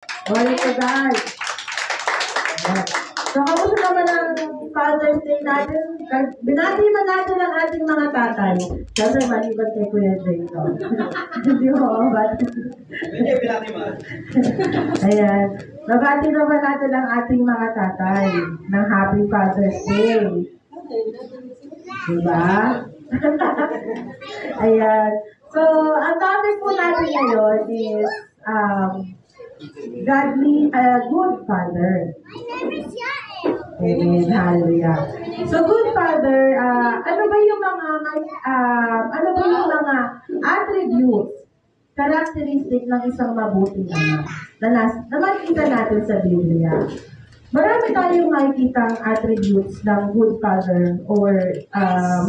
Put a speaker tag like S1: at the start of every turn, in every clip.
S1: Glory to God. So, kamusta naman ang Father's Day natin? Binati man natin ang ating mga tatay. Siyempre, maliban kay Kuya Jason. Hindi mo, bati.
S2: Hindi, binati mo.
S1: Ayan. Nabati naman natin ang ating mga tatay ng Happy Father's Day. Diba? Ayan. So, ang topic po natin ngayon is good father. Amen. Hallelujah. So, good father, ano ba yung mga attributes, characteristic ng isang mabuting ama na makikita natin sa Biblia? Marami tayong makikitang attributes ng good father or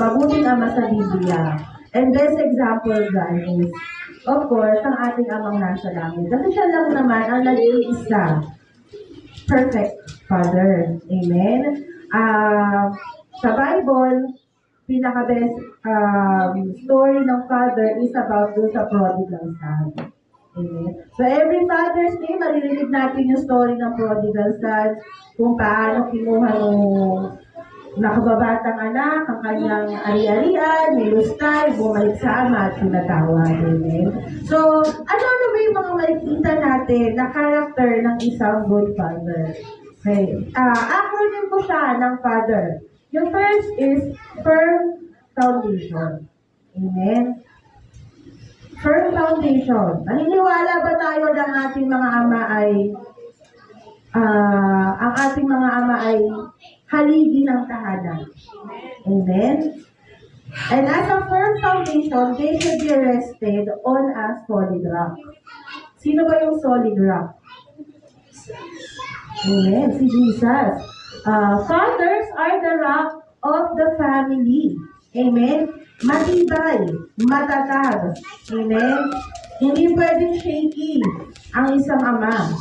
S1: mabuting ama sa Biblia. And best example dyan is, of course, ang ating amang nasa langit. Kasi siya lang naman ang nag-iisa perfect father. Amen? Sa Bible, pinaka-best story ng father is about do sa prodigal son. Amen? So every Father's Day, maririnig natin yung story ng prodigal son, kung paano kinuha ng nakababatang anak, ang kanyang ari-arian, nilustay, bumalik sa ama at pinatawad. Amen? So, ano ba yung mga makikita natin na character ng isang good father? Okay. Acronym ko siya ng father. Yung first is firm foundation. Amen? Firm foundation. Naniniwala ba tayo ng ating mga ama ay ang ating mga ama ay haligi ng tahanan? Amen? And as a firm foundation, they should be rested on a solid rock. Sino ba yung solid rock? Amen. Si Jesus. Fathers are the rock of the family. Amen. Matibay, matatag. Amen. Hindi pwedeng shaky ang isang ama.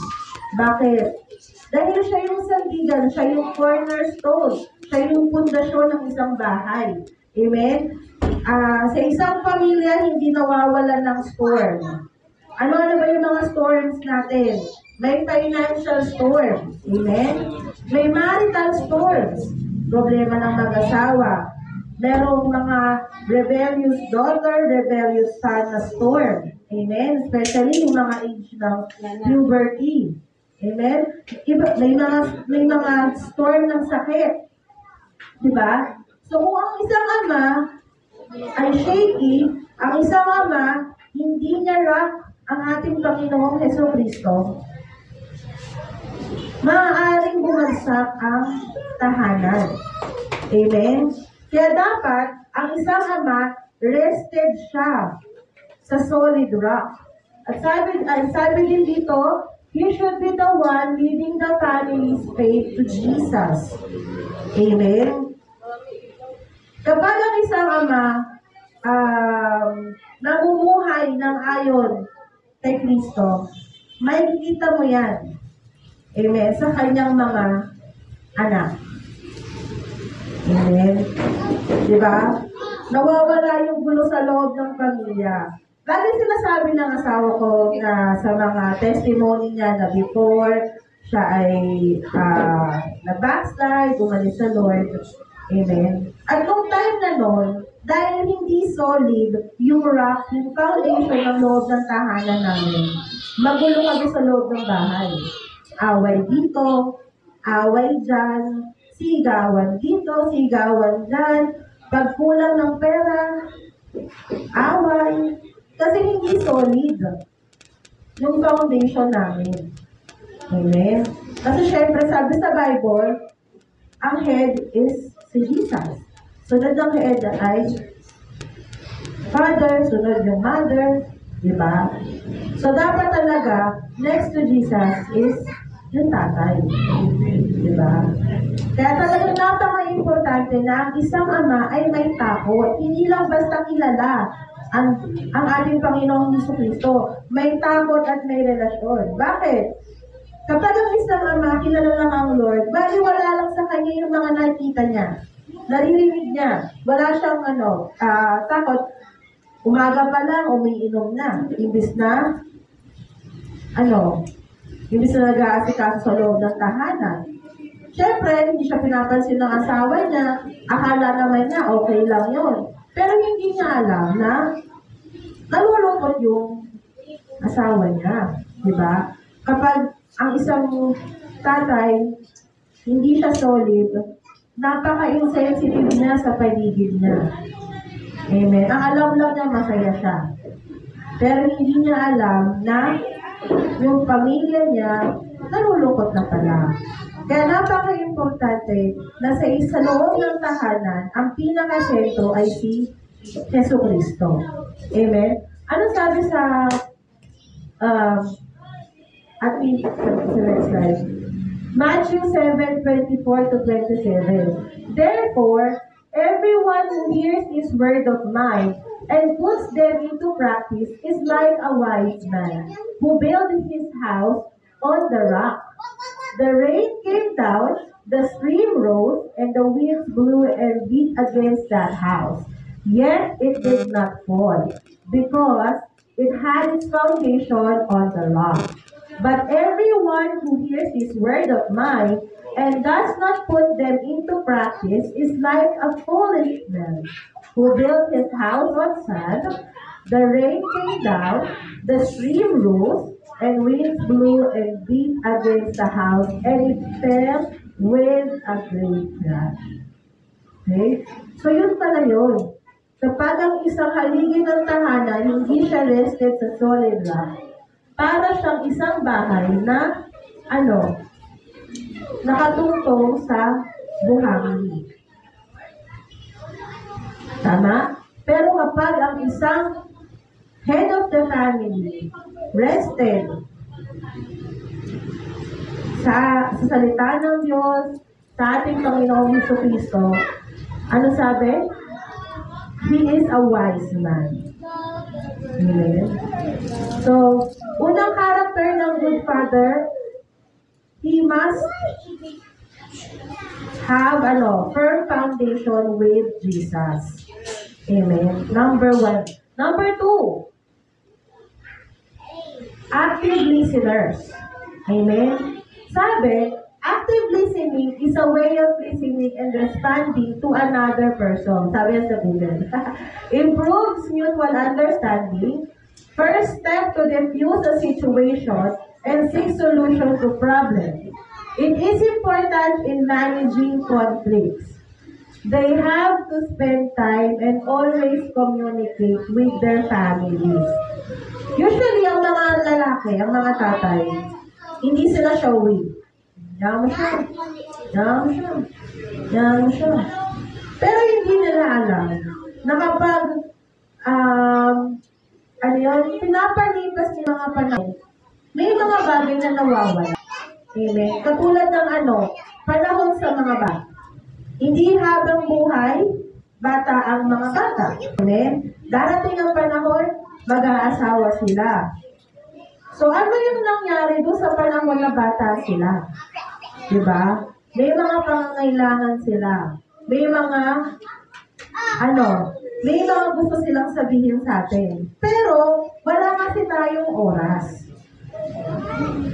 S1: Bakit? Dahil siya yung sandigan, siya yung cornerstone, siya yung pundasyon ng isang bahay. Amen? Sa isang pamilya, hindi nawawalan ng storm. Ano ba yung mga storms natin? May financial storm. Amen? May marital storms. Problema ng mag-asawa. Merong mga rebellious daughter, rebellious son na storm. Amen? Especially yung mga age ng puberty. Amen? May mga storm ng sakit. Diba? So kung ang isang ama ay shaky, ang isang ama, hindi niya rock ang ating Panginoong Jesucristo, maaaring bumagsak ang tahanan. Amen? Kaya dapat, ang isang ama, rested siya sa solid rock. At sabi din dito, he should be the one leading the family's faith to Jesus. Amen? Kapag ang isang ama namumuhay ng ayon kay Kristo, makikita mo yan. Amen? Sa kanyang mga anak. Amen? Diba? Nawawala yung gulo sa loob ng pamilya. Lagi sinasabi ng asawa ko na sa mga testimony niya na before siya ay na-backslide, bumalik sa Lord. Amen. At nung time na nun, dahil hindi solid yung rock, yung foundation ng loob ng tahanan namin, magulo kami sa loob ng bahay. Away dito, away dyan, sigawan dito, sigawan dyan, pagkulang ng pera, away. Kasi hindi solid yung foundation namin. Amen? Kasi syempre, sabi sa Bible, ang head is si Jesus. Sunod ng head ay father, sunod yung mother, di ba? So, dapat talaga, next to Jesus is yung tatay. Di ba? Kaya talagang napaka-importante na ang isang ama ay may takot. Hindi lang basta kilala ang ating Panginoong Jesucristo. May takot at may relasyon. Bakit? Kapag ang isang ama, kilala lang ang Lord, wala lang sa kanya yung mga nakita niya. Naririnig niya. Wala siyang takot. Umaga pa lang, umiinom na. Imbis na, Hindi sila nag-aasikaso sa loob ng tahanan. Siyempre, hindi siya pinapansin ng asawa niya. Akala naman niya, okay lang yun. Pero hindi niya alam na nalulungkot yung asawa niya. Diba? Kapag ang isang tatay, hindi siya solid, napaka-insensitive niya sa paligid niya. Amen. Ang alam lang niya, masaya siya. Pero hindi niya alam na yung pamilya niya, nalulungkot na pala. Kaya napaka-importante na sa loob ng tahanan, ang pinaka-sentro ay si Jesu Cristo. Amen? Ano sabi sa sa next slide? Matthew 7:24 to 27. Therefore, everyone who hears this word of mine and puts them into practice is like a wise man who built his house on the rock. The rain came down, the stream rose, and the winds blew and beat against that house. Yet it did not fall, because it had its foundation on the rock. But everyone who hears this word of mine and does not put them into practice is like a foolish man who built his house on sand. The rain came down, the stream rose, and winds blew and beat against the house, and it fell with a great crash. Okay? So yun pala yun. Kapag ang isang haligi ng tahanan, hindi siya rested sa solid rock, para siyang isang bahay na, nakatungtong sa buhangin. Tama? Pero kapag ang isang head of the family rested sa salita ng Diyos, sa ating Panginoong Jesucristo, ano sabi? He is a wise man. Amen? So, unang character ng good father, he must have firm foundation with Jesus. Amen. Number 1. Number 2, active listeners. Amen. Sabi, active listening is a way of listening and responding to another person. Sabi sa Google. Improves mutual understanding. First step to diffuse a situation and seek solution to problems. It is important in managing conflicts. They have to spend time and always communicate with their families. Usually, ang mga lalaki, ang mga tatay, hindi sila showy. Yaman siya. Pero hindi nila alam na kapag pinapalipas ng mga panahon, may mga bagay na nawawala. Amen. Katulad ng panahon sa mga bata. Hindi habang buhay, bata ang mga bata. Amen. Darating ang panahon, mag-aasawa sila. So, ano yung nangyari doon sa panahon na bata sila? Diba? May mga pangangailangan sila. May mga gusto silang sabihin sa atin. Pero, wala kasi tayong oras.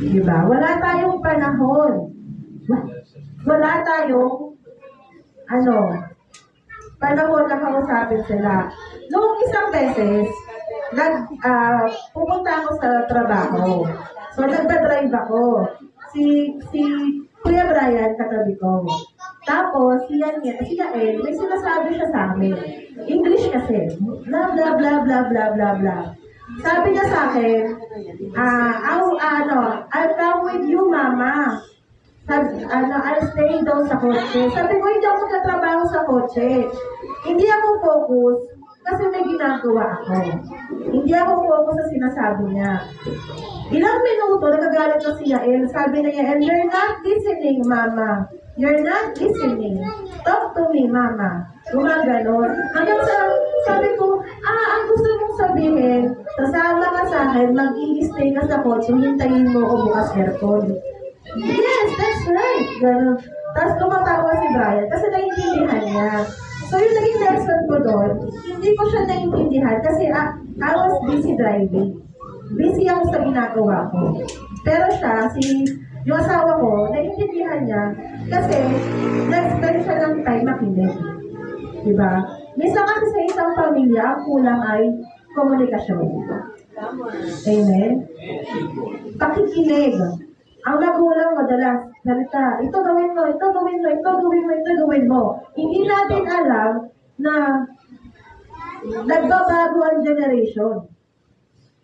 S1: Diba? Wala tayong panahon. Wala tayong panahon na kausapin sila. Noong isang beses, pupunta ako sa trabaho. So, nagda-drive ako. Si Kuya Brian, katabi ko. Tapos, si Yael, may sinasabi siya sa amin. English kasi. Blah, blah, blah, blah, blah, blah, blah. Sabi niya sa akin, I'll come with you, Mama. I'll stay doon sa kotse. Sabi ko, hindi ako magkatrabaho sa kotse. Hindi ako focus kasi may ginagawa ako. Hindi ako focus sa sinasabi niya. Ilang minuto, nagagalit na si Yael. Sabi niya, Yael, you're not listening, Mama. You're not listening. Talk to me, Mama. Gumaganon. Hanggang sabi ko, ang gusto mong sabihin, sasama ka sa akin, mag-i-stay ka sa kotse, hintayin mo o bukas aircon. Yes, that's right. Ganun. Tapos tumatawa si Brian kasi naiintindihan niya. So yung naging lesson ko doon, hindi ko siya naiintindihan kasi I was busy driving. Busy ako sa ginagawa ko. Pero siya, yung asawa ko, naiintindihan niya kasi nag-spend siya ng time makinig. Diba? Minsan kasi sa isang pamilya, ang kulang ay komunikasyon. Amen? Pakikinig. Ang magulang madalas, salita, ito gawin mo, ito gawin mo, ito gawin mo, ito gawin mo. Hindi natin alam na nagbabago ang generation.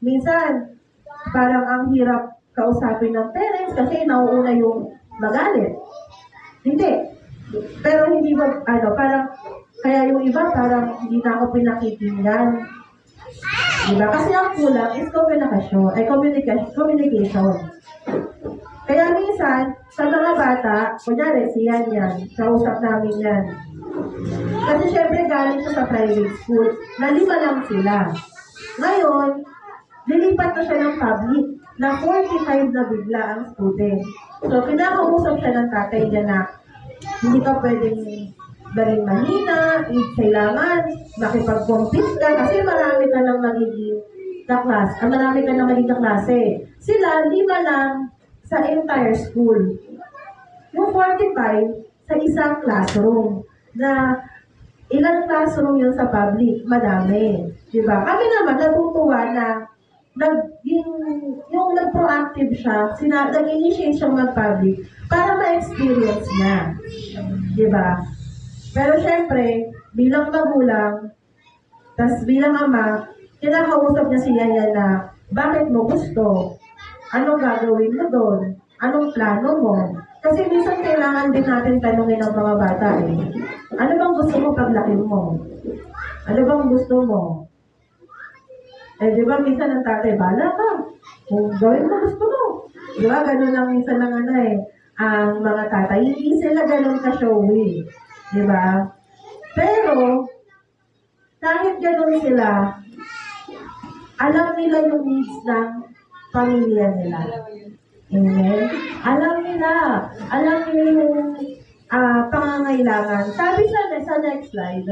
S1: Minsan, parang ang hirap kausapin ng parents kasi nauuna yung magalit. Hindi. Pero hindi ba, parang, kaya yung iba parang hindi na ako pinakikinggan. Diba? Kasi ang kulang is communication. Kaya minsan, sa mga bata, kunyari, siyan yan, kausap namin yan. Kasi syempre galing siya sa private school, na 5 lang sila. Ngayon, lilipat na siya ng public, na 45 na bigla ang student. So, kinakausap siya ng tatay niya na hindi ka pwedeng galing mahina, kailangan makipag-compete ka kasi marami ka nang magiging kaklase. Marami ka nang magiging kaklase. Sila, 5 lang sa entire school. Yung 45 sa isang classroom na ilang classroom yun sa public, madami. Diba? Kami naman natutuwa na yung nag-proactive siya, nag-initiate siyang mag-public para ma-experience niya. Diba? Pero syempre, bilang magulang, tas bilang ama, kinakausap niya siya yan na, bakit mo gusto? Anong gagawin mo doon? Anong plano mo? Kasi minsan kailangan din natin tanungin ang mga bata eh. Ano bang gusto mo paglaki mo? Ano bang gusto mo? Eh, di ba minsan ang tatay, bala ka. Kung gawin mo gusto mo. Di ba, ganun lang minsan ng ang mga tatay. Hindi sila ganun ka-showy. Di ba? Pero, kahit ganun sila, alam nila yung needs ng pamilya nila. Amen? Alam nila yung pangangailangan. Sabi sa next slide,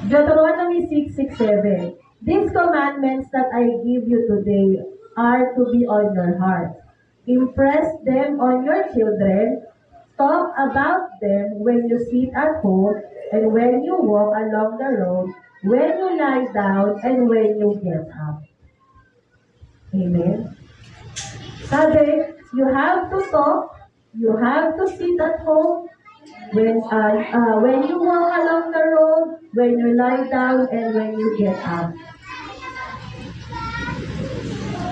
S1: Deuteronomy 6:6-7. These commandments that I give you today are to be on your heart. Impress them on your children. Talk about them when you sit at home and when you walk along the road, when you lie down and when you get up. Amen? Sabi, you have to talk, you have to sit at home, when you walk along the road, when you lie down, and when you get up.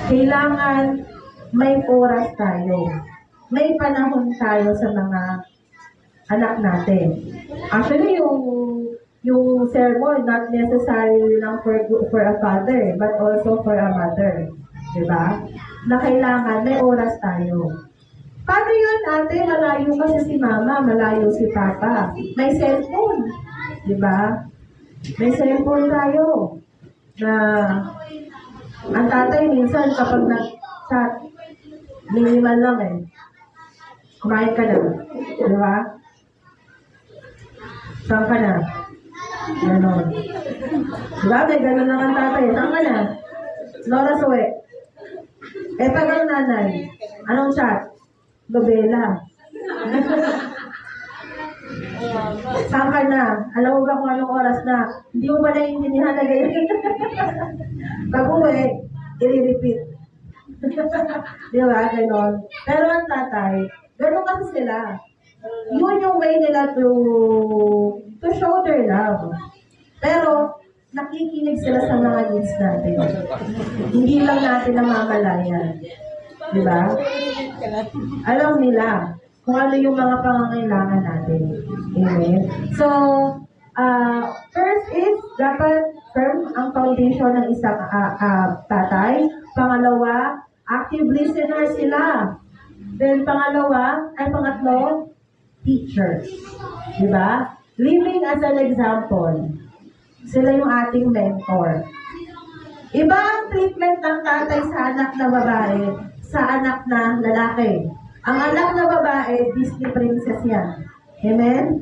S1: Kailangan may oras tayo. May panahon tayo sa mga anak natin. Actually, yung sermon, not necessarily lang for a father, but also for a mother. Diba? Na kailangan may oras tayo. Paano yun, ate? Malayo kasi si mama, malayo si papa. May cellphone. Diba? May cellphone tayo. Na ang tatay minsan kapag nag-chat, minimal lang eh. Kumain ka na. Diba? Saan ka na? Ganon. Diba? May ganon lang ang tatay. Saan ka na? Nora Suwe. Eh, pag ang nanay, anong chat? Nobela. Saan ka na? Alam mo ba kung anong oras na? Hindi mo ba naiintindihan na ganyan? Pag-uwi, i-repeat. Di ba? Ganon. Pero ang tatay, ganon kasi sila. Yun yung way nila to show their love. Pero, nakikinig sila sa mga needs natin. Hindi lang natin namamalayan. Di ba? Alam nila kung ano yung mga pangangailangan natin. Amen? So, first is, dapat firm ang foundation ng isang tatay. Pangalawa, active listener sila. Then, pangatlo, teacher. Di ba? Living as an example. Sila yung ating mentor. Iba ang treatment ng tatay sa anak na babae sa anak na lalaki. Ang anak na babae, Disney princess yan. Amen?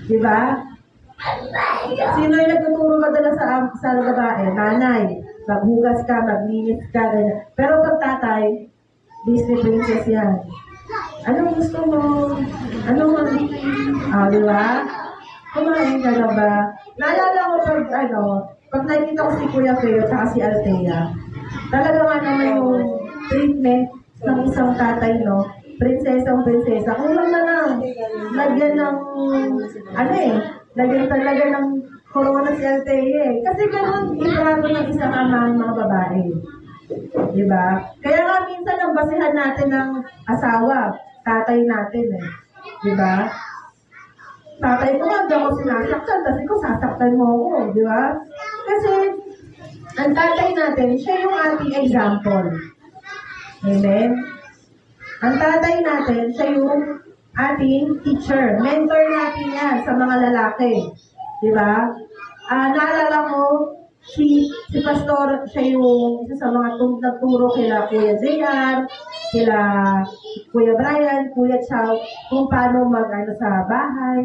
S1: Diba? Sino yung nagtuturo madala sa babae? Nanay. Maghugas ka, maglinis ka, ganyan. Pero pag tatay, Disney princess yan. Anong gusto mo? Anong di ba? Kumain ka na ba? Naalala ko pag nakikita ko si Kuya Feo at si Althea, talaga nga naman yung treatment ng isang tatay, no? Prinsesa. Kulang na lang. Lagyan ng, lagyan talaga ng corona si Althea eh. Kasi ganun, itrato ng isang ama ang mga babae. Diba? Kaya nga minsan ang basihan natin ng asawa, tatay natin eh. Diba? Tatay ko nga, ako sinasaktan, kasi ko sasaktan mo ako, di ba? Kasi, ang tatay natin, siya yung ating example. Amen? Ang tatay natin, siya yung ating teacher. Mentor natin yan sa mga lalaki. Di ba? Naalala ko, si Pastor, siya yung isa sa mga nagturo kila Kuya JR, kila Kuya Brian, Kuya Chow, kung paano sa bahay.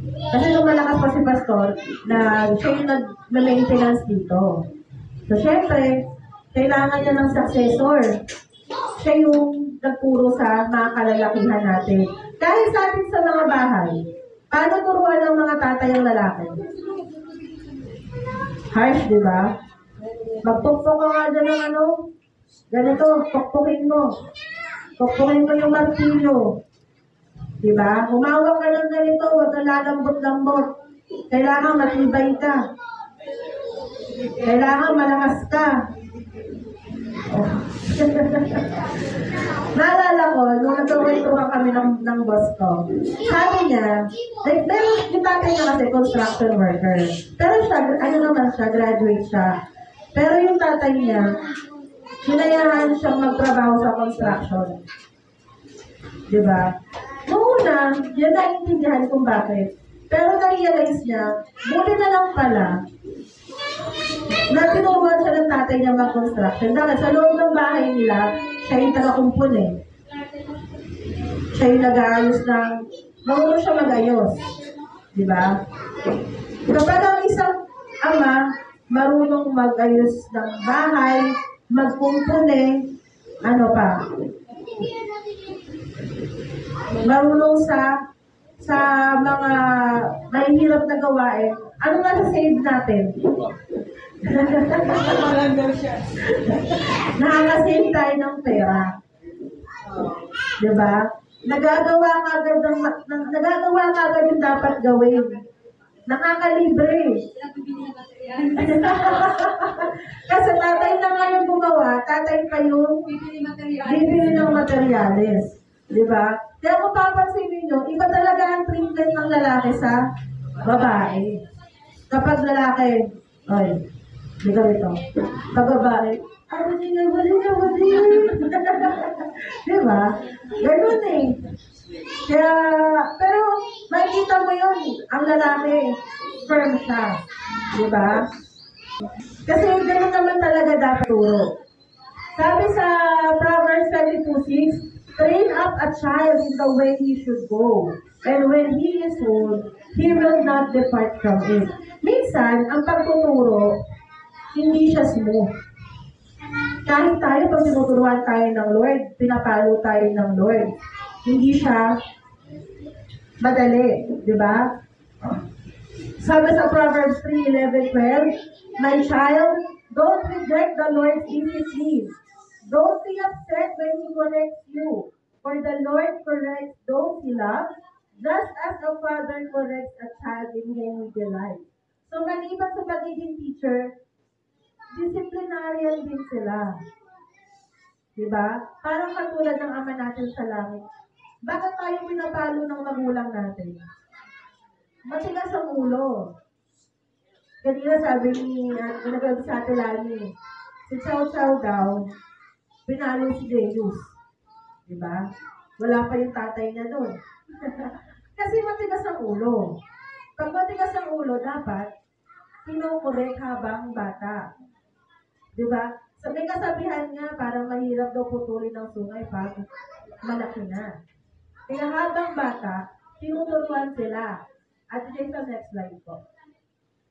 S1: Kasi nung malakas pa si Pastor, na siya yung nag-maintenance dito. So, syempre, kailangan niya ng successor. Siya yung nagturo sa mga kalalakihan natin. Dahil sa atin sa mga bahay, paano turuan ng mga tatay ang lalaki? Harsh, di ba? Magpukpok ka nga dyan ng ganito, pukpukin mo. Pukpukin mo yung martilyo. Di ba? Humawak ka ng ganito, huwag ka lalambot-lambot. Kailangan matibay ka. Kailangan malakas ka. Oh. Naalala ko, nung nagkakwentuhan kami ng boss ko, sabi niya, pero yung tatay niya kasi construction worker. Pero siya, graduate siya. Pero yung tatay niya, hinayahan siyang magtrabaho sa construction. Diba? Noong una, yun naiintindihan kung bakit. Pero na-realize niya, buti na lang pala, na tinuruan siya ng tatay niya mag-construction. Dahil sa loob ng bahay nila, siya yung taga-kumpun eh. Siya yung nag-aayos ng, marunong siya mag-ayos. Diba? Kapag ang isang ama, marunong mag-ayos ng bahay, mag-kumpun eh, marunong sa mga mahihirap na gawain, ano nga sa save natin? Nakaka-save tayo ng pera. Diba? Nagagawa ka agad yung dapat gawin. Nakakalibre. Kasi tatay na nga yung gumawa, tatay pa yung bibili ng materyales. Diba? Kaya kung papansin ninyo, iba talaga ang treatment ng lalaki sa babae. Kapag lalaki, di ka ito. Pag babae, wali. Diba? Ganun eh. Kaya, pero makikita mo yun, ang lalaki, firm siya. Diba? Kasi ganun naman talaga dapat turo. Sabi sa Proverbs 22:6, train up a child in the way he should go. And when he is old, he will not depart from it. Minsan, ang pagtuturo, hindi siya smooth. Kahit tayo, pag tinuturuan tayo ng Lord, pinapalo tayo ng Lord, hindi siya madali. Diba? Sabi sa Proverbs 3:11-12, my child, don't reject the Lord's discipline. Don't be upset when He corrects you, for the Lord corrects those He loves, just as a father corrects a child in whom He delights. So, maliban sa pagiging teacher, disciplinarian din sila. Diba? Parang katulad ng ama natin sa langit. Bakit tayo pinapalo ng magulang natin? Matigas ang ulo. Kanina sabi ni, nagagawa sa atin lagi, si Chow Chow daw, pinalo si Deus. Diba? Wala pa yung tatay niya doon. Kasi matigas ang ulo. Pag matigas ang ulo, dapat kinukorek habang bata. Diba? So may kasabihan nga, parang mahirap daw putulin ng sungay pag malaki na. Kaya habang bata, tinuturuan sila. At ito sa next slide po.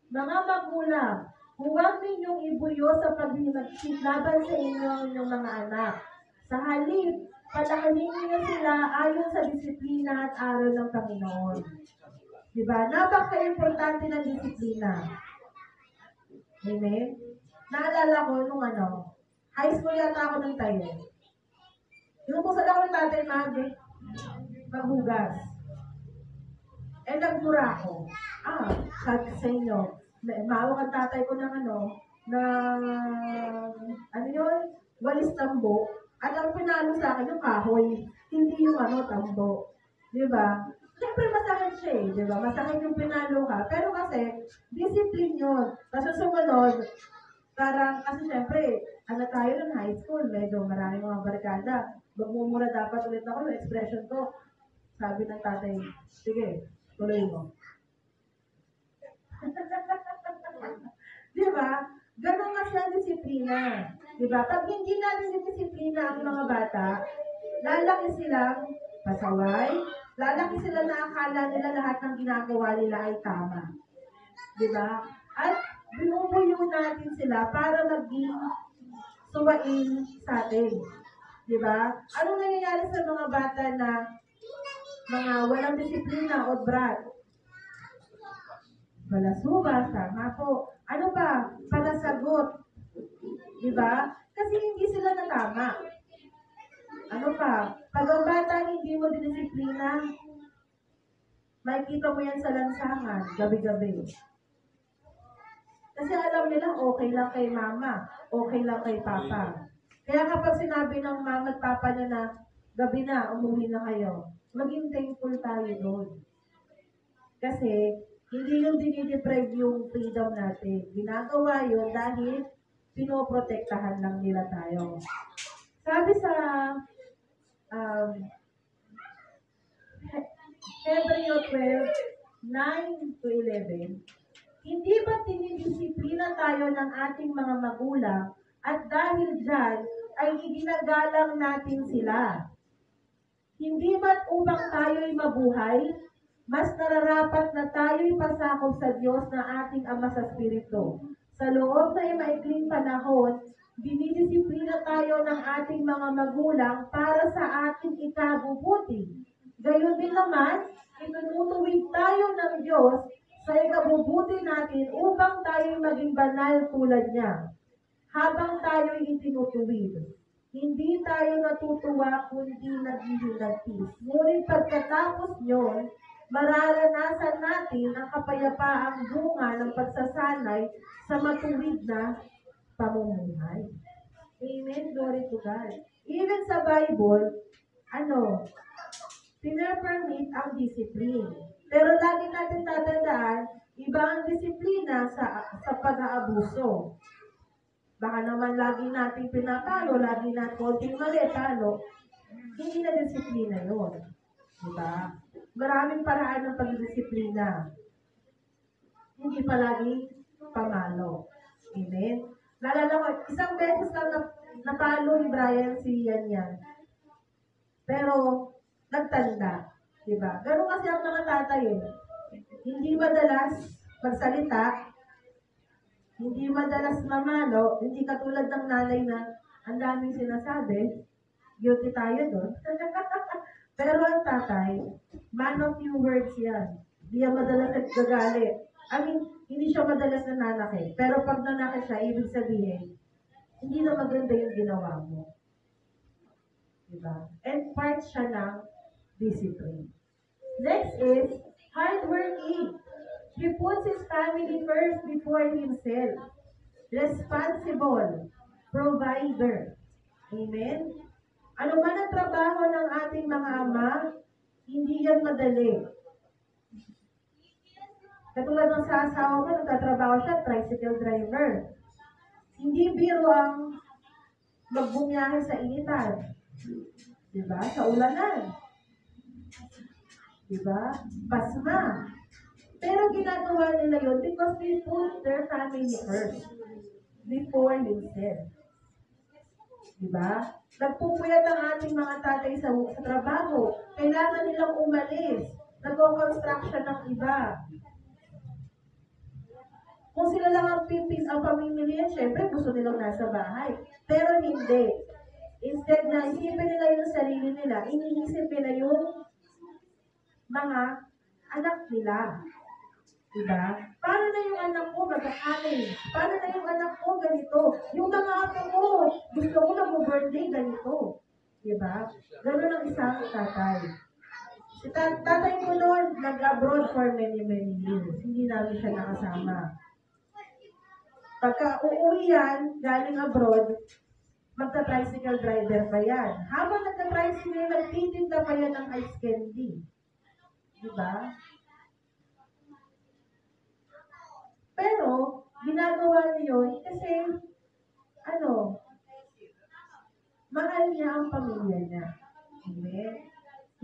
S1: Mga magulang, Huwag ninyong ibuyo sa paghinagsit laban sa inyo ang inyong mga anak. Sa halip, palakahin niyo sila ayon sa disiplina at aral ng Panginoon. Diba? Napaka-importante ng disiplina. Amen? Naalala ko nung high school yata ako ng tayo. Inutusan ako ng tatay maghugas. Eh, nagmura ako. Sabi sa inyo, mawag ang tatay ko ng yun? Walis tambo. At ang pinalo sa akin, yung kahoy. Hindi yung tambo. Di ba? Siyempre, masakit siya eh. Di ba? Masakit yung pinalo ka. Pero kasi, discipline yun. Kasi sumunod, kasi siyempre, tayo ng high school, medyo maraming mga barkada. Magmumura dapat ulit ako, yung expression ko. Sabi ng tatay, sige, tuloy mo. Di ba? Ganon kasi ang disiplina. Di ba? Pag hindi natin disiplina ang mga bata, lalaki silang pasaway, lalaki sila na akala nila lahat ng ginagawa nila ay tama. Di ba? At binubuyo natin sila para maging suwain sa atin. Di ba? Ano nangyayari sa mga bata na mga walang disiplina o brat? Balasubas, tama po. Ano pa? Palasagot. Di ba? Kasi hindi sila natama. Ano pa? Pag ang bata hindi mo dinisiplina, makikita mo yan sa lansangan, gabi-gabi. Kasi alam nila, okay lang kay mama, okay lang kay papa. Kaya kapag sinabi ng mama at papa niya na, gabi na, umuwi na kayo, maging thankful tayo doon. Kasi, hindi yung dinideprive yung freedom natin. Ginagawa yun dahil pinoprotektahan lang nila tayo. Sabi sa Hebreo 12, 9 to 11, hindi ba tinidisiplina tayo ng ating mga magulang at dahil dyan ay iginagalang natin sila? Hindi ba't upang tayo'y mabuhay, mas nararapat na tayo'y pasakop sa Diyos na ating Ama sa Espiritu. Sa loob na maikling panahon, dinidisiplina tayo ng ating mga magulang para sa ating ikabubuti. Gayon din naman, itutuwid tayo ng Diyos sa ikabubuti natin upang tayo'y maging banal tulad niya. Habang tayo'y itinutuwid, hindi tayo natutuwa kundi naghihilagtis. Ngunit pagkatapos nyon, mararanasan natin ang kapayapaang bunga ng pagsasanay sa matuwid na pamumuhay. Amen? Glory to God. Even sa Bible, pinapermit ang discipline. Pero lagi natin tatandaan, iba ang disiplina sa pag-aabuso. Baka naman lagi natin pinapalo, lagi natin konting mali, talo. Hindi na disiplina yun. Diba? Maraming paraan ng pagdisiplina. Hindi palagi pamalo. Amen? Nalala ko, isang beses lang napalo ni Brian si Yan. Pero, nagtanda. Diba? Ganun kasi ang mga tatay eh. Hindi madalas magsalita, hindi madalas mamalo, hindi katulad ng nanay na ang daming sinasabi, guilty tayo doon. Pero ang tatay, man of few words yan. Hindi yan madalas nagagalit. Hindi siya madalas nananakit. Pero pag nanakit siya, ibig sabihin, hindi na maganda yung ginawa mo. Diba? And part siya ng discipline. Next is, hardworking. He puts his family first before himself. Responsible. Provider. Amen? Ano man ang trabaho ng ating mga ama, hindi yan madali. Katulad ng sa asawa ko, nagtatrabaho siya, tricycle driver. Hindi biro ang magbumiyahe sa initan. Diba? Sa ulanan. Diba? Pasma. Pero ginagawa nila yun because they put their family first before themselves. Diba? Nagpupuyat ang ating mga tatay sa trabaho. Kailangan nilang umalis. Nag-construction ng iba. Kung sila lang ang pipis ang pamimilihan, syempre gusto nilang nasa bahay. Pero hindi. Instead na isipin nila yung sarili nila, iniisip nila yung mga anak nila. Diba? Paano na yung anak ko mag-aaral? Paano na yung anak ko ganito? Yung mga apo ko, gusto ko mag-birthday ganito. Diba? Ganun ang isang tatay. Si tatay ko noon, nag-abroad for many years. Hindi namin siya nakasama. Pagka uuwi yan, galing abroad, magta-tricycle driver pa yan. Habang nagta-tricycle, nagtitinda pa yan ng ice candy. Diba? Pero, ginagawa niyo yun kasi, mahal niya ang pamilya niya. Amen?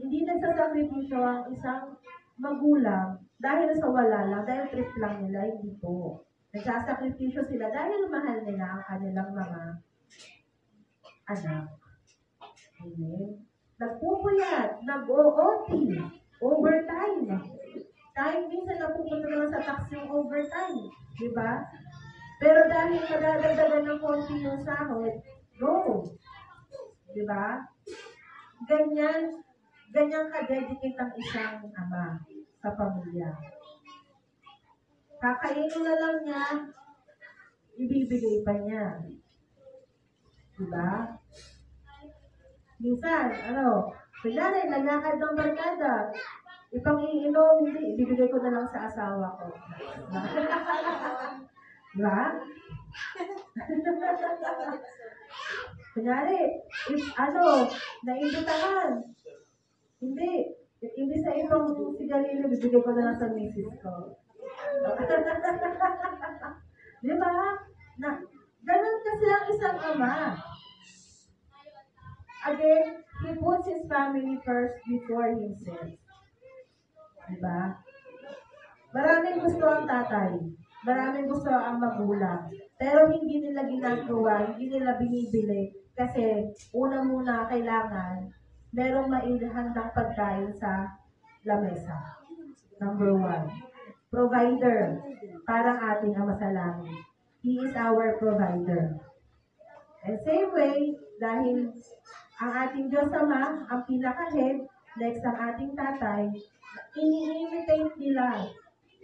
S1: Hindi nagsasakripisyo ang isang magulang dahil sa wala lang, dahil trip lang nila, hindi po. Nagsasakripisyo sila dahil mahal nila ang kanilang mga anak. Amen? Nagpupuyat, nag-OT, overtime. Kahit minsan napupunta naman sa tax yung overtime. Diba? Pero dahil madadagdagan ng konti yung sahod, go. Diba? Ganyan ka-dedicate ang isang ama sa pamilya. Kakainin na lang niya, ibibigay pa niya. Diba? Minsan, kunyari, naglalakad ng barkada, ipang-iinom, hindi, ibibigay ko na lang sa asawa ko. Diba? Kunyari, naimbitahan. Hindi, sa ibang sigarilyo, bibigay ko na lang sa misis ko. Diba? Ganun kasi ang isang ama. Again, he puts his family first before himself. Diba? Maraming gusto ang tatay. Maraming gusto ang magulang. Pero hindi nila ginagawa, hindi nila binibili. Kasi una muna kailangan merong maihandang pagkain sa lamesa. Number 1. Provider. Parang ating Ama sa Langit. He is our provider. And same way, dahil ang ating Diyos Ama, ang pinaka-head, next ang ating tatay, ini-imitate nila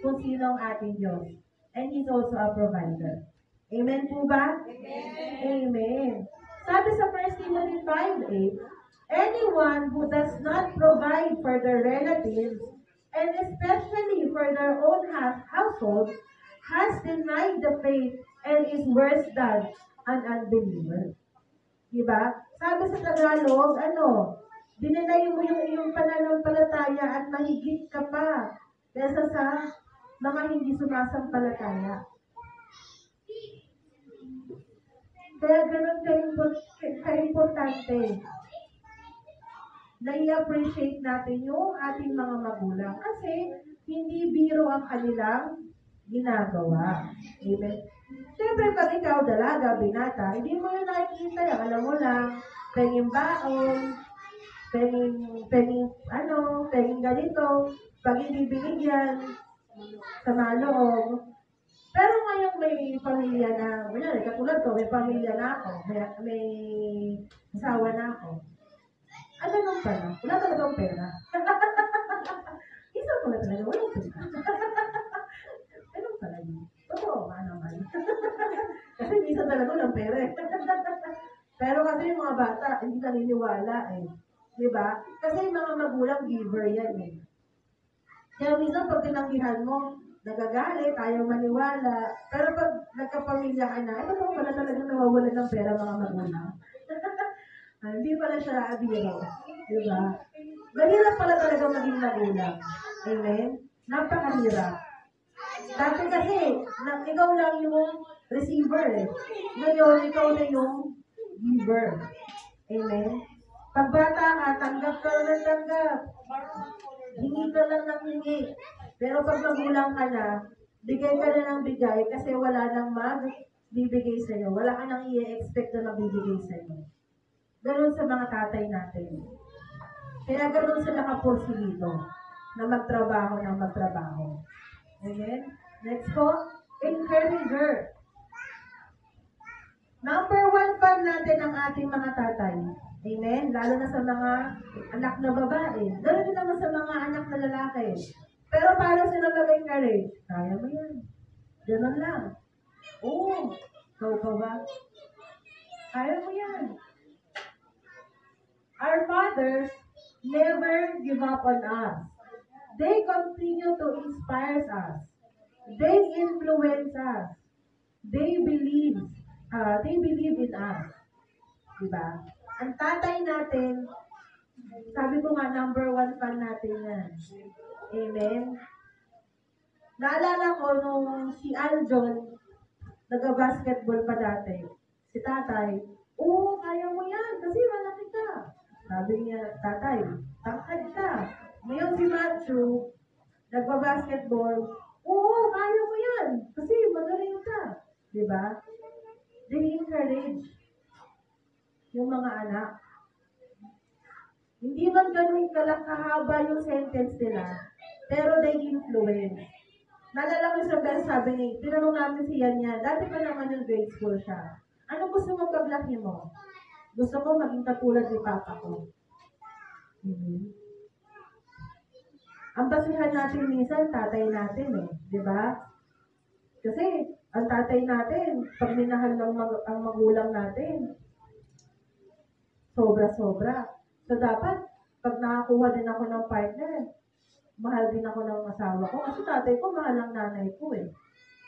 S1: kung sino ang ating Diyos. And He's also a provider. Amen po ba? Amen. Amen. Sabi sa 1 Timothy 5:8, anyone who does not provide for their relatives, and especially for their own household, has denied the faith and is worse than an unbeliever. Diba? Sabi sa Tagalog, dinenay mo yung iyong pananampalataya at mahigit ka pa kaysa sa mga hindi sumasampalataya. Kaya ganun ka-importante na i-appreciate natin yung ating mga magulang kasi hindi biro ang kanilang ginagawa. Amen? Siyempre, pag ikaw dalaga, binata, hindi mo yun nakikita. Alam mo lang, penging baon, penging ganito, pag hindi binigyan, sa maloob. Pero ngayon may pamilya na, katulad ko, may pamilya na ako, may asawa na ako. Ganun pala, wala talagang pera. Isa pala talaga, walang pera. Ganun pala yun. Totoo nga naman. Kasi minsan talaga walang pera eh. Pero kasi yung mga bata, hindi naniniwala eh. Diba? Kasi yung mga magulang giver yan eh. Kaya minsan pag tinanggihan mo, nagagalit, ayaw maniwala. Pero pag nagkapamilya ka na, ito po pala talagang nawawalan ng pera mga magulang. Hindi pala siya abiro. Diba? Mahirap pala talaga maging magulang. Amen? Napakahirap. Dati kasi, ikaw lang yung receiver eh. Ngayon, ikaw na yung giver. Amen? Pag bata ka, tanggap ka ng tanggap. Hingi ka lang ng hingi. Pero pag magulang ka na, bigay ka na ng bigay kasi wala nang magbibigay sa'yo. Wala ka nang i-expect na magbibigay sa'yo. Ganun sa mga tatay natin. Kaya ganun sila kapursigido na magtrabaho ng magtrabaho. Amen? Next po. encourager. Number one fan natin ang ating mga tatay. Amen? Lalo na sa mga anak na babae. Ganoon din naman sa mga anak na lalaki. Pero paano sila mag-encourage? Kaya mo yan. Ganun lang. Oo. Ikaw pa ba? Kaya mo yan. Our fathers never give up on us. They continue to inspire us. They influence us. They believe in us. Diba? Ang tatay natin, sabi ko nga, number one fan natin yan. Amen? Naalala ko nung si Aljon, nag-basketball pa dati. Si tatay, oo, kaya mo yan, kasi malaki ka. Sabi niya, tatay, tangkad ka. Ngayon si Matthew, nagba-basketball, oo, kaya mo yan, kasi magaling ka. Diba? They encourage yung mga anak. Hindi man ganun kahaba yung sentence nila, pero they influence. Naalala ko sa best sabi ni, tinanong namin si Yan, dati pa naman yung grade school siya. Ano gusto mo paglaki mo? Gusto ko maging katulad ni Papa ko. Ang basihan natin minsan, tatay natin di ba? Kasi, ang tatay natin, pag minahal ng ang magulang natin, sobra-sobra. So, dapat, pag nakakuha din ako ng partner, mahal din ako ng asawa ko. Kasi tatay ko, mahal ang nanay ko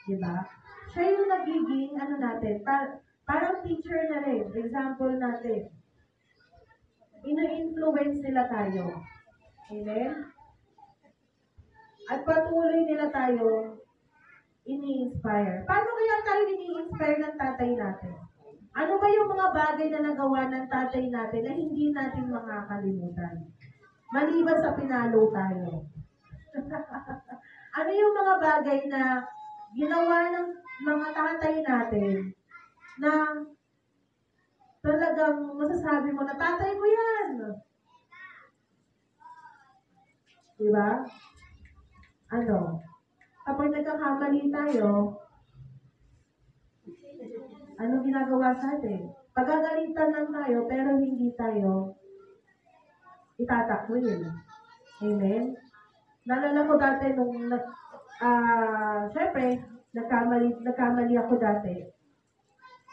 S1: Di ba? Siya yung nagiging, natin, parang teacher na rin. Example natin. Ina-influence nila tayo. Amen? At patuloy nila tayo ini-inspire. Paano kaya tayo ini-inspire ng tatay natin? Ano ba yung mga bagay na nagawa ng tatay natin na hindi natin makakalimutan? Maliban sa pinalo tayo. Ano yung mga bagay na ginawa ng mga tatay natin na talagang masasabi mo na tatay ko yan? Diba? Kapag nagkakamali tayo, ano ginagawa sa atin? Pagagalitan lang tayo, pero hindi tayo itatakwil. Amen? Naalala ko dati nung, syempre, nagkamali ako dati.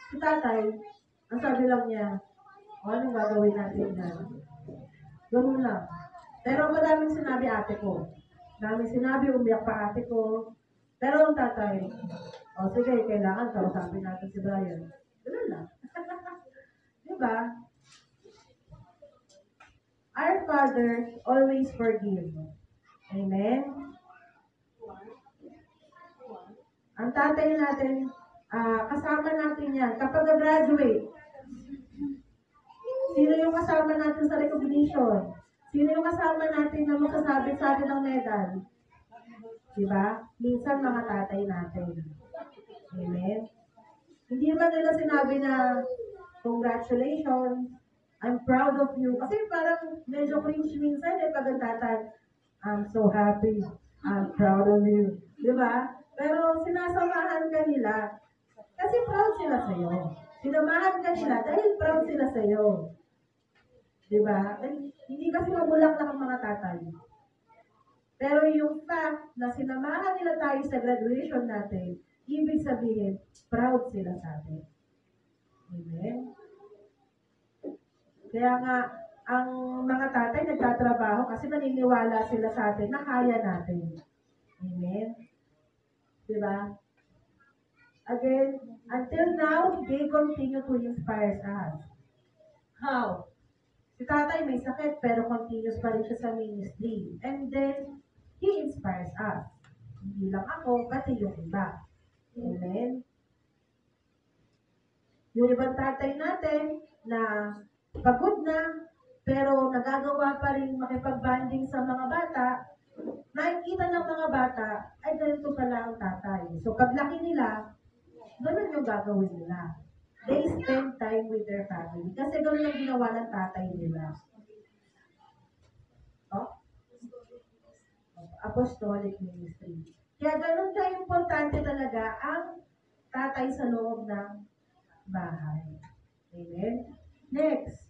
S1: Si tatay, ang sabi lang niya, anong gagawin natin na? Ganun lang. Pero madaming sinabi ate ko. Daming sinabi, umiyak pa ate ko. Pero ang tatay, sige, kailangan kausapin natin si Brian. Ganun lang. Diba? Our Father always forgive. Amen? Ang tatay natin, kasama natin yan. Kapag graduate, sino yung kasama natin sa recognition? Sino yung kasama natin na magsasabi sa atin ng medal? Diba? Minsan mga tatay natin. Amen? Hindi ba nila sinabi na, congratulations, I'm proud of you. Kasi parang medyo cringe minsan pag ang tatay, I'm so happy, I'm proud of you. Diba? Pero sinasamahan ka nila kasi proud sila sa'yo. Sinamahan ka nila dahil proud sila sa'yo. Diba? Hindi kasi mabulaklak ang mga tatay. Pero yung fact na sinamahan nila tayo sa graduation natin, ibig sabihin, proud sila sa atin. Amen? Kaya nga, ang mga tatay nagtatrabaho kasi naniniwala sila sa atin na kaya natin. Amen? Diba? Again, until now, they continue to inspire us. How? Si tatay may sakit pero continuous pa rin siya sa ministry. And then, he inspires us. Hindi lang ako, pati yung iba. Amen? Yung ibang tatay natin na pagod na, pero nagagawa pa rin makipag-banding sa mga bata, nakikita ng mga bata, ay ganito pala ang tatay. So paglaki nila, ganun yung gagawin nila. They spend time with their family. Kasi ganun ang ginawa ng tatay nila. Apostolic ministry. Kaya ganun ka-importante talaga ang tatay sa loob ng bahay. Amen? Next.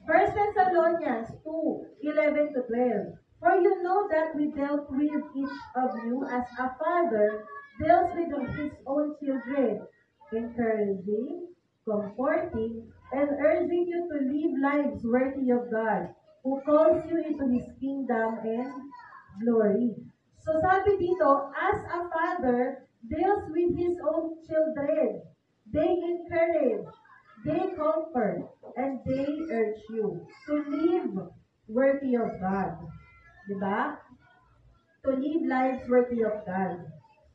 S1: 1 Thessalonians 2:11 to 12. For you know that we dealt with each of you as a father deals with his own children, encouraging, comforting, and urging you to live lives worthy of God, who calls you into His kingdom and glory. So sabi dito, as a father deals with his own children, they encourage, they comfort, and they urge you to live worthy of God. Diba? To live lives worthy of God.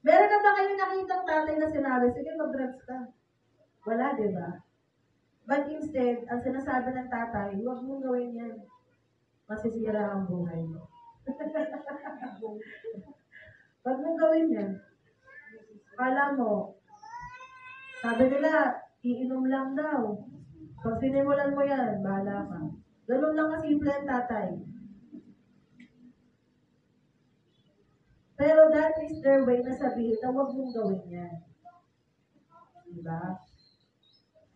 S1: Meron na ba kayo nakitang tatay na sinabi, sige, mag-drugs ka? Wala, diba? But instead, ang sinasabi ng tatay, huwag mong gawin yan. Masisira ang buhay mo. Huwag mong gawin yan. Kala mo, sabi nila, iinom lang daw. Pag sinimulan mo yan, bahala ka. Ganun lang kasimple ang tatay. Pero that is their way na sabihin na huwag mong gawin yan. Diba?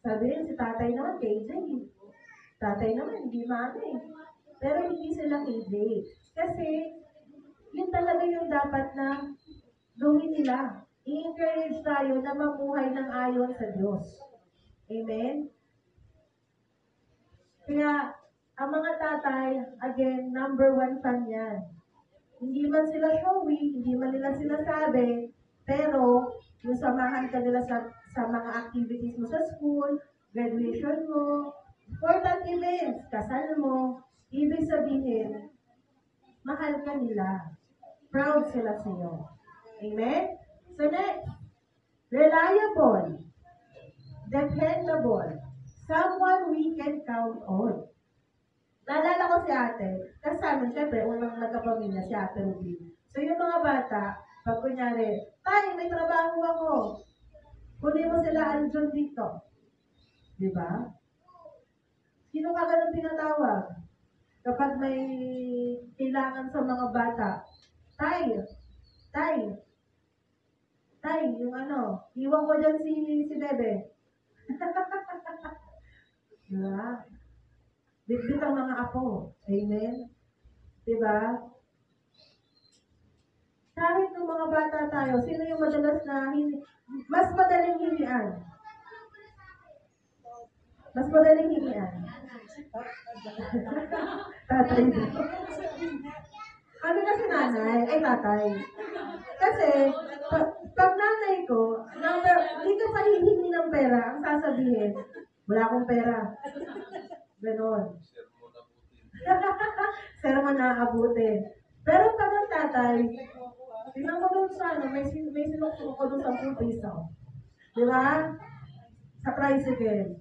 S1: Sabihin, si tatay naman, KJ. Tatay naman, hindi mami. Pero hindi sila KJ. Kasi, yun talaga yung dapat na gawin nila. I-encourage tayo na mamuhay ng ayon sa Diyos. Amen? Kaya, ang mga tatay, again, number 1 fan yan. Hindi man sila showy, hindi man nila sinasabi, pero yung samahan ka nila sa mga activities mo sa school, graduation mo, important events, kasal mo, ibig sabihin, mahal ka nila. Proud sila sa iyo. Amen? So next, reliable, dependable, someone we can count on. Naalala ko si ate, kasi sa amin, syempre, unang nagkapamilya si ate Ruby. So yung mga bata, pag kunyari, tay, may trabaho ako. Kunin mo sila Aljon dito. Di ba? Sino ka ganun tinatawag? Kapag may kailangan sa mga bata, tay, tay, tay, yung ano, iwan ko dyan si Bebe. Diba? Bigbit ang mga apo. Amen? Diba? Kahit ng mga bata tayo, sino yung madalas na mas madaling hinian? Mas madaling hinian? Tatay. Ano kasi nanay? Ay, tatay. Kasi, pag nanay ko, hindi ka pa hihingi ng pera, ang sasabihin, wala akong pera. Ganon. Sermon na abutin. Pero pag ang tatay, tingnan mo doon sa ano, may sinukso ko doon sa 10 piso. Di ba? Sa tricycle.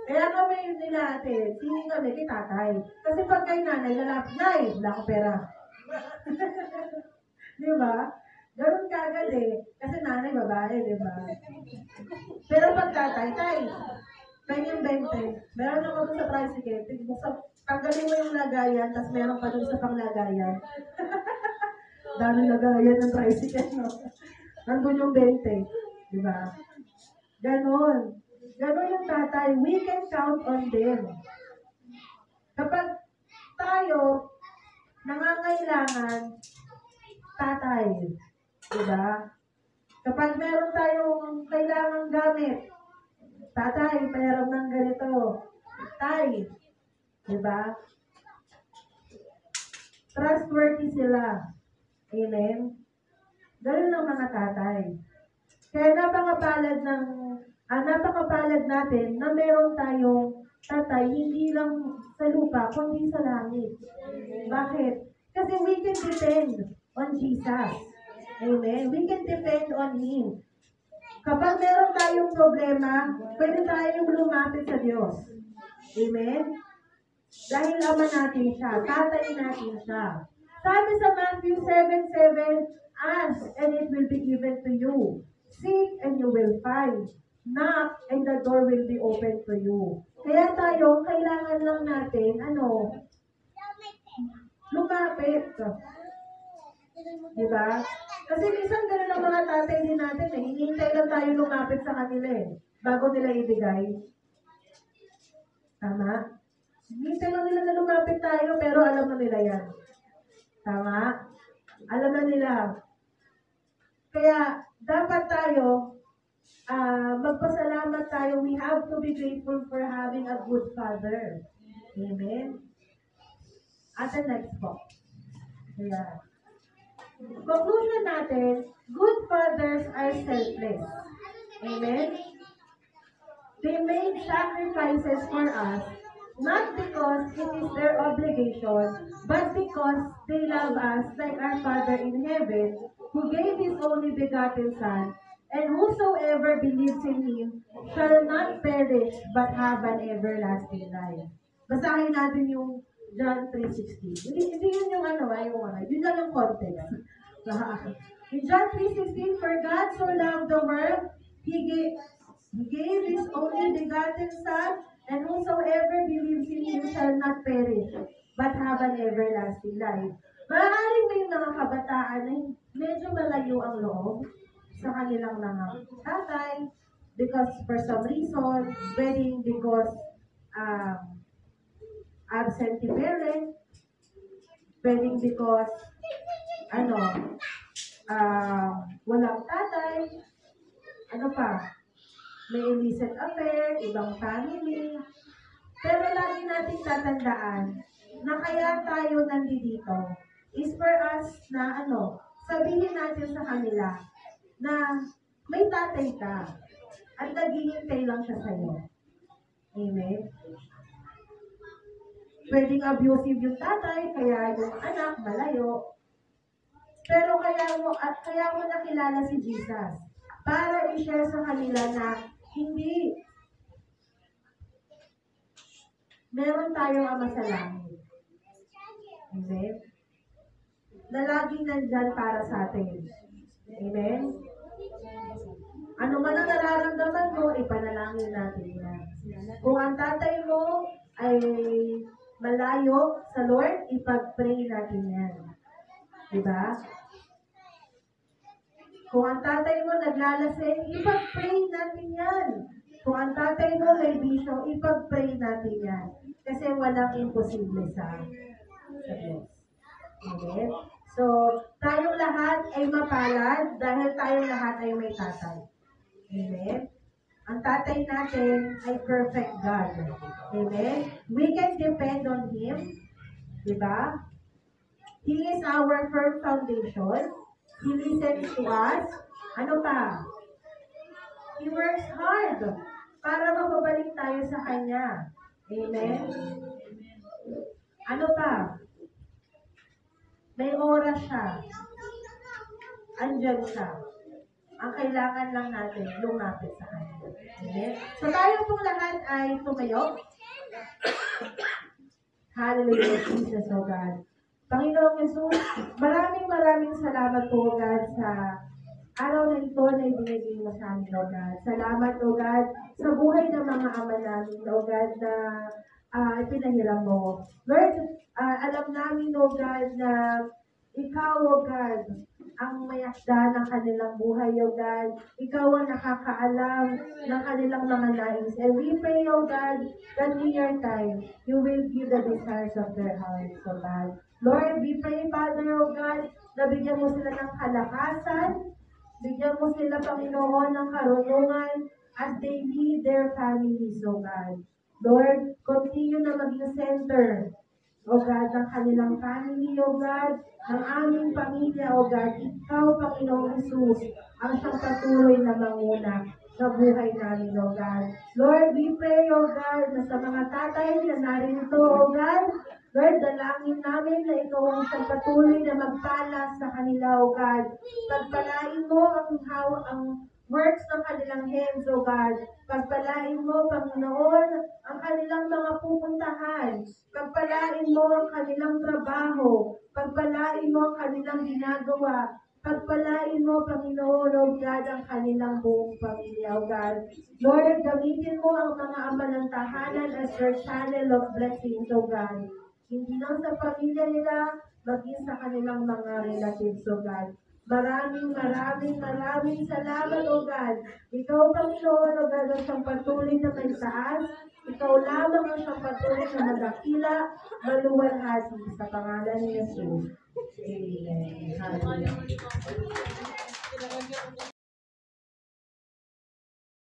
S1: Kaya kami nila ate, singin kami kay tatay. Kasi pag kay nanay, lalapit, nay, wala akong pera. Di ba? Ganun kagad eh. Kasi nanay, babae, di ba? Pero pag tatay, tay, yung 20. Meron ako doon sa tricycle. Tanggalin mo yung lagayan, tapos meron pa doon sa panglagayan. Dami lagayan ng tricycle, no? Nandun yung 20. Di ba? Ganon. Ganon yung tatay. We can count on them. Kapag tayo nangangailangan, tatay. Di ba? Kapag meron tayong kailangang gamit, tatay, payaram ng ganito. Tay. Diba? Trustworthy sila. Amen? Ganun ang mga tatay. Kaya napakapalad natin na meron tayong tatay, hindi lang sa lupa, kundi sa langit. Bakit? Kasi we can depend on Jesus. Amen? We can depend on Him. Kapag meron tayong problema, pwede tayong lumapit sa Diyos. Amen? Dahil ama natin siya, tatay natin siya. Sabi sa Matthew 7:7, ask and it will be given to you. Seek and you will find. Knock and the door will be open to you. Kaya tayo, kailangan lang natin, lumapit. Diba? Kasi minsan gano'n ang mga tatay din natin eh. Hinihintay lang tayo lumapit sa kanila eh. Bago nila ibigay. Tama? Hinihintay lang nila na lumapit tayo pero alam na nila yan. Tama? Alam na nila. Kaya dapat tayo magpasalamat tayo. We have to be grateful for having a good father. Amen? At the next po. Kaya, conclusion natin, good fathers are selfless. Amen? They made sacrifices for us, not because it is their obligation, but because they love us like our Father in heaven, who gave His only begotten Son, and whosoever believes in Him shall not perish, but have an everlasting life. Basahin natin yung John 3:16. Hindi yun yung yun lang yung context. In John 3:16, for God so loved the world, He gave His only begotten Son, and whosoever believes in Him shall not perish, but have an everlasting life. Maaaring may mga kabataan na medyo malayo ang loob sa kanilang mga tatay, because for some reason, pwedeng because absentee parent, pwedeng because walang tatay, may illicit affair, ibang family. Pero lagi nating tatandaan na kaya tayo nandito is for us na sabihin natin sa kanila na may tatay ka at naghihintay lang siya sa'yo. Amen? Pwedeng abusive yung tatay, kaya yung anak malayo. Pero kaya mo nakilala si Jesus para i-share sa kanila na hindi meron tayong Ama sa langit. Amen? Na laging nandyan para sa atin. Amen? Ano man ang nararamdaman mo, ipanalangin natin yan. Kung ang tatay mo ay malayo sa Lord, ipag-pray natin yan. Diba? Kung ang tatay mo naglalasing, ipag-pray natin yan. Kung ang tatay mo may bisyo, ipag-pray natin yan. Kasi walang imposible sa Diyos. Amen? So, tayong lahat ay mapalad dahil tayong lahat ay may tatay. Amen? Ang tatay natin ay perfect God. Amen? We can depend on Him. Diba? He is our firm foundation. He listens to us. Ano pa? He works hard para mababalik tayo sa Kanya. Amen? Ano pa? May oras siya. Andyan siya. Ang kailangan lang natin, lumapit sa Kanya. Amen? So tayo pong lahat ay tumayo. Hallelujah, Jesus, O God. Panginoong Jesus, maraming salamat po, God, sa araw na ito na ibinigay mo sa amin, O God. Salamat, O God, sa buhay ng mga ama namin, O God, na pinahiram mo. Lord, alam namin, O God, na Ikaw, O God, ang mayakda ng kanilang buhay, O God. Ikaw ang nakakaalam ng kanilang mga nais. And we pray, O God, that in your time, you will give the desires of their hearts, O God. Lord, we pray, Father, O God, na bigyan mo sila ng kalakasan, bigyan mo sila, Panginoon, ng karunungan as they lead their families, O God. Lord, continue na maging center, O God, ng kanilang family, O God, ng aming pamilya, O God. Ikaw, Panginoong Jesus, ang siyang patuloy na manguna sa buhay namin, O God. Lord, we pray, O God, na sa mga tatay na narito, O God, Lord, dalangin namin na ikaw ang siyang patuloy na magpala sa kanila, O God. Pagpalain mo ang works ng kanilang hands, O God. Pagpalain mo, Panginoon, ang kanilang mga pupuntahan. Pagpalain mo ang kanilang trabaho. Pagpalain mo ang kanilang ginagawa. Pagpalain mo, Panginoon, O God, ang kanilang buong pamilya, O God. Lord, gamitin mo ang mga ama ng tahanan as your channel of blessings, O God. Hindi lang sa pamilya nila, maging sa kanilang mga relatives, O God. Maraming salamat, O God. Ikaw, Panginoon, O God, ang siyang patuloy na may taas. Ikaw lamang ang siyang patuloy na madakila, maluwalhati sa pangalan ni Jesus. Amen. Hallelujah.